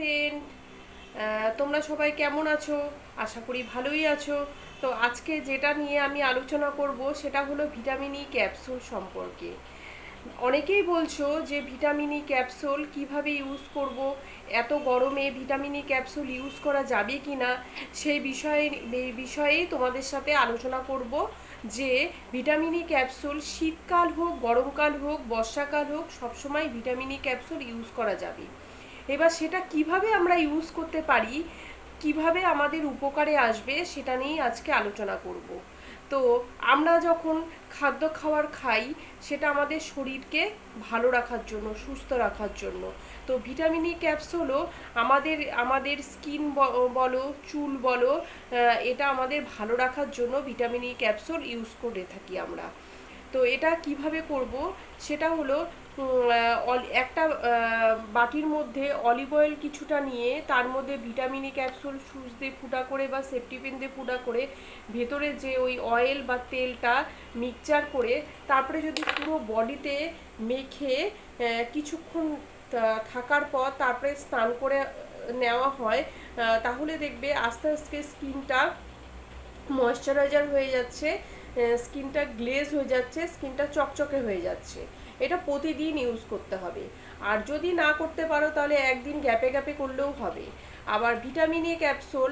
Friend, তোমরা সবাই কেমন আছো? আশা করি ভালোই আছো। তো আজকে যেটা নিয়ে আমি আলোচনা করব সেটা হলো ভিটামিন ই ক্যাপসুল সম্পর্কে। অনেকেই বলছো যে ভিটামিন ই ক্যাপসুল কিভাবে ইউজ করব, এত গরমে ভিটামিন ই ক্যাপসুল ইউজ করা যাবে কি না, সেই বিষয়েই তোমাদের সাথে আলোচনা করব। যে ভিটামিন ই ক্যাপসুল শীতকাল হোক, গরমকাল হোক, বর্ষাকাল হোক, সবসময় ভিটামিন ই ক্যাপসুল ইউজ করা যাবে। এবার সেটা কিভাবে আমরা ইউজ করতে পারি, কিভাবে আমাদের উপকারে আসবে, সেটা নিয়েই আজকে আলোচনা করব। তো আমরা যখন খাদ্য খাবার খাই, সেটা আমাদের শরীরকে ভালো রাখার জন্য, সুস্থ রাখার জন্য। তো ভিটামিন ই ক্যাপসুলও আমাদের আমাদের স্কিন বলো, চুল বলো, এটা আমাদের ভালো রাখার জন্য ভিটামিন ই ক্যাপসুল ইউজ করে থাকি আমরা। তো এটা কিভাবে করব, সেটা হলো একটা বাটির মধ্যে অলিভ অয়েল কিছুটা নিয়ে তার মধ্যে ভিটামিন ই ক্যাপসুল সুচ দিয়ে ফুটা করে বা সেফটি পিন দিয়ে ফুটা করে ভেতরে যে ওই অয়েল বা তেলটা মিক্সচার করে তারপরে যদি পুরো বডিতে মেখে কিছুক্ষণ থাকার পর তারপরে স্নান করে নেওয়া হয়, তাহলে দেখবে আস্তে আস্তে স্কিনটা ময়শ্চারাইজার হয়ে যাচ্ছে, স্কিনটা গ্লেজ হয়ে যাচ্ছে, স্কিনটা চকচকে হয়ে যাচ্ছে। এটা প্রতিদিন ইউজ করতে হবে। আর যদি না করতে পারো তাহলে একদিন গ্যাপে গ্যাপে করলেও হবে। আবার ভিটামিন এ ক্যাপসুল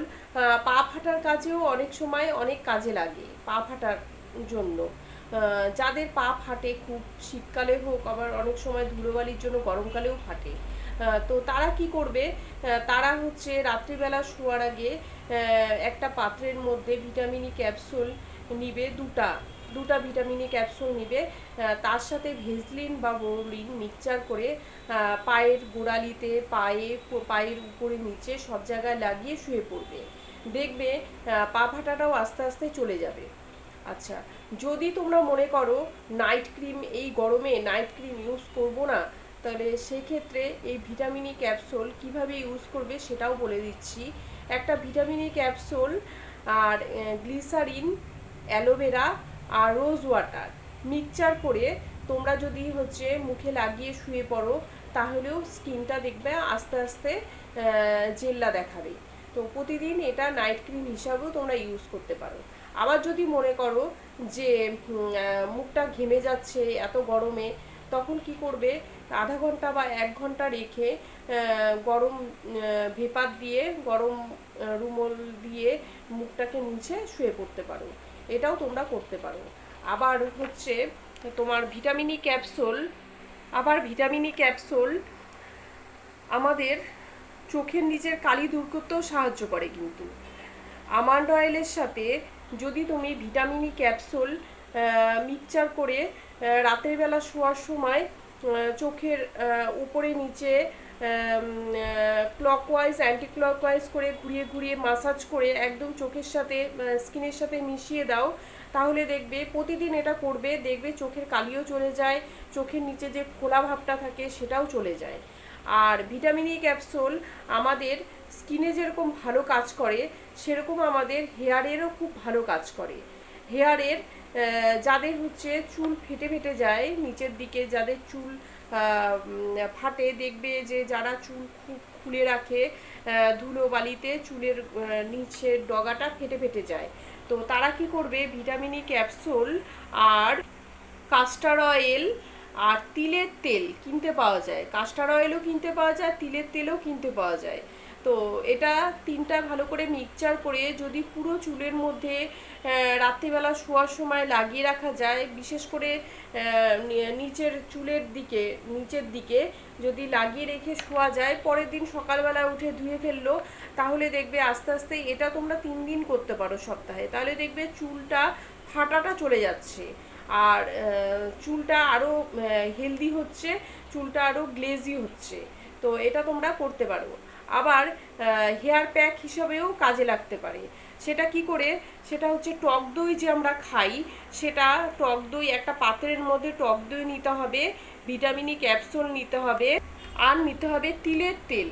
পা ফাটার কাজেও অনেক সময় অনেক কাজে লাগে, পা ফাটার জন্য। যাদের পা ফাটে খুব, শীতকালে হোক, আবার অনেক সময় ধুলোবালির জন্য গরমকালেও ফাটে। তো তারা কি করবে, তারা হচ্ছে রাত্রিবেলা শোয়ার আগে একটা পাত্রের মধ্যে ভিটামিন ই ক্যাপসুল নিবে, দুটা দুটা ভিটামিন ই ক্যাপসুল নিবে, তার সাথে ভেজলিন বা বোরোলিন মিক্সচার করে পায়ের গোড়ালিতে, পায়ের উপরে নিচে সব জায়গায় লাগিয়ে শুয়ে পড়বে। দেখবে পা ফাটাটাও আস্তে আস্তে চলে যাবে। আচ্ছা, যদি তোমরা মনে করো নাইট ক্রিম, এই গরমে নাইট ক্রিম ইউজ করবো না, তাহলে সেক্ষেত্রে এই ভিটামিন ই ক্যাপসুল কীভাবে ইউজ করবে সেটাও বলে দিচ্ছি। একটা ভিটামিন ই ক্যাপসুল আর গ্লিসারিন, অ্যালোভেরা আর রোজ ওয়াটার মিক্সচার করে তোমরা যদি হচ্ছে মুখে লাগিয়ে শুয়ে পড়ো, তাহলেও স্কিনটা দেখবে আস্তে আস্তে জেল্লা দেখাবে। তো প্রতিদিন এটা নাইট ক্রিম হিসাবেও তোমরা ইউজ করতে পারো। আবার যদি মনে করো যে মুখটা ঘেমে যাচ্ছে এত গরমে, তখন কি করবে, আধা ঘন্টা বা 1 ঘন্টা রেখে গরম ভেপার দিয়ে, গরম রুমাল দিয়ে মুখটাকে মুছে শুয়ে পড়তে পারো। এটাও তোমরা করতে পারো। আবার হচ্ছে তোমার ভিটামিন ই ক্যাপসুল, আমাদের চোখের নিচের কালি দূর করতেও সাহায্য করে কিন্তু। আমন্ড অয়েলের সাথে যদি তুমি ভিটামিন ই ক্যাপসুল মিক্সচার করে রাতের বেলা শোয়ার সময় চোখের উপরে নিচে ক্লকওয়াইজ, অ্যান্টি ক্লকওয়াইজ করে ঘুরিয়ে ঘুরিয়ে মাসাজ করে একদম চোখের সাথে, স্কিনের সাথে মিশিয়ে দাও, তাহলে দেখবে প্রতিদিন এটা করবে, দেখবে চোখের কালিও চলে যায়, চোখের নিচে যে ফোলা ভাবটা থাকে সেটাও চলে যায়। আর ভিটামিন ই ক্যাপসুল আমাদের স্কিনে যেরকম ভালো কাজ করে, সেরকম আমাদের হেয়ারেরও খুব ভালো কাজ করে। হেয়ারের যাদের হচ্ছে চুল ফেটে ফেটে যায় নিচের দিকে, যাদের চুল ফাটে, দেখবে যে যারা চুল খুব খুলে রাখে, ধুলো বালিতে চুলের নিচের ডগাটা ফেটে ফেটে যায়, তো তারা কি করবে, ভিটামিন ই ক্যাপসুল আর কাস্টার অয়েল আর তিলের তেল কিনতে পাওয়া যায়, কাস্টার অয়েলও কিনতে পাওয়া যায়, তিলের তেলও কিনতে পাওয়া যায়। তো এটা তিনটা ভালো করে মিক্সচার করে যদি পুরো চুলের মধ্যে রাত্রিবেলা শোয়ার সময় লাগিয়ে রাখা যায়, বিশেষ করে নিচের চুলের দিকে, নিচের দিকে যদি লাগিয়ে রেখে শোয়া যায়, পরের দিন সকালবেলা উঠে ধুয়ে ফেললো, তাহলে দেখবে আস্তে আস্তে, এটা তোমরা 3 দিন করতে পারো সপ্তাহে, তাহলে দেখবে চুলটা ফাটাটা চলে যাচ্ছে, আর চুলটা আরও হেলদি হচ্ছে, চুলটা আরও গ্লেজি হচ্ছে। তো এটা তোমরা করতে পারো। আবার হেয়ার প্যাক হিসাবেও কাজে লাগতে পারে। সেটা কি করে, সেটা হচ্ছে টক দই যে আমরা খাই, সেটা টক দই, একটা পাত্রের মধ্যে টক দই নিতে হবে, ভিটামিন ই ক্যাপসুল নিতে হবে, আর নিতে হবে তিলের তেল।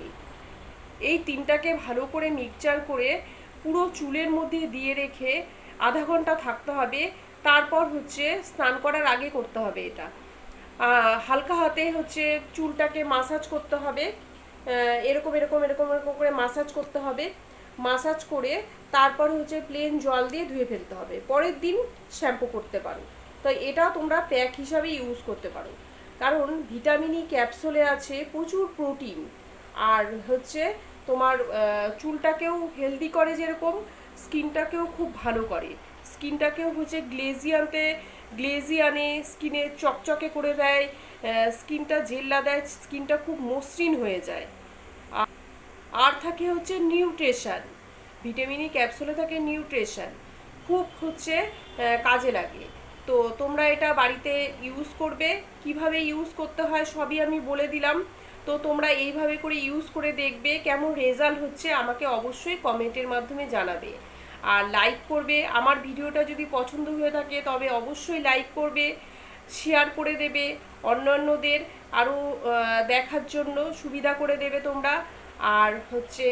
এই তিনটাকে ভালো করে মিক্সচার করে পুরো চুলের মধ্যে দিয়ে রেখে আধা ঘন্টা থাকতে হবে। তারপর হচ্ছে স্নান করার আগে করতে হবে এটা। হালকা হাতে হচ্ছে চুলটাকে মাসাজ করতে হবে, এরকম এরকম এরকম এরকম করে মাসাজ করতে হবে। মাসাজ করে তারপর হচ্ছে প্লেন জল দিয়ে ধুয়ে ফেলতে হবে, পরের দিন শ্যাম্পু করতে পারো। তো এটা তোমরা প্যাক হিসাবে ইউজ করতে পারো, কারণ ভিটামিন ই ক্যাপসুলে আছে প্রচুর প্রোটিন। আর হচ্ছে তোমার চুলটাকেও হেলদি করে, যেরকম স্কিনটাকেও খুব ভালো করে। স্কিনটাকেও হচ্ছে গ্লেজি আনে, স্কিনে চকচকে করে দেয়, স্কিনটা জেল্লা দেয়, স্কিনটা খুব মসৃণ হয়ে যায়। আর থাকে হচ্ছে নিউট্রিশন, ভিটামিন ই ক্যাপসুলে থাকে নিউট্রিশন, খুব হচ্ছে কাজে লাগে। তো তোমরা এটা বাড়িতে ইউজ করবে, কিভাবে ইউজ করতে হয় সবই আমি বলে দিলাম। তো তোমরা এইভাবে করে ইউজ করে দেখবে, কেমন রেজাল্ট হচ্ছে আমাকে অবশ্যই কমেন্টের মাধ্যমে জানাবে। আর লাইক করবে, আমার ভিডিওটা যদি পছন্দ হয়ে থাকে তবে অবশ্যই লাইক করবে, শেয়ার করে দেবে অন্যান্যদের আরও দেখার জন্য সুবিধা করে দেবে তোমরা। আর হচ্ছে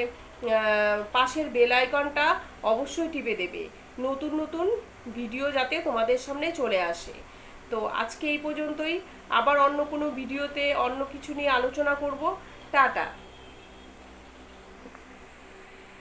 পাশের বেল আইকনটা অবশ্যই টিপে দেবে, নতুন নতুন ভিডিও যাতে তোমাদের সামনে চলে আসে। তো আজকে এই পর্যন্তই, আবার অন্য কোনো ভিডিওতে অন্য কিছু নিয়ে আলোচনা করব। টাটা।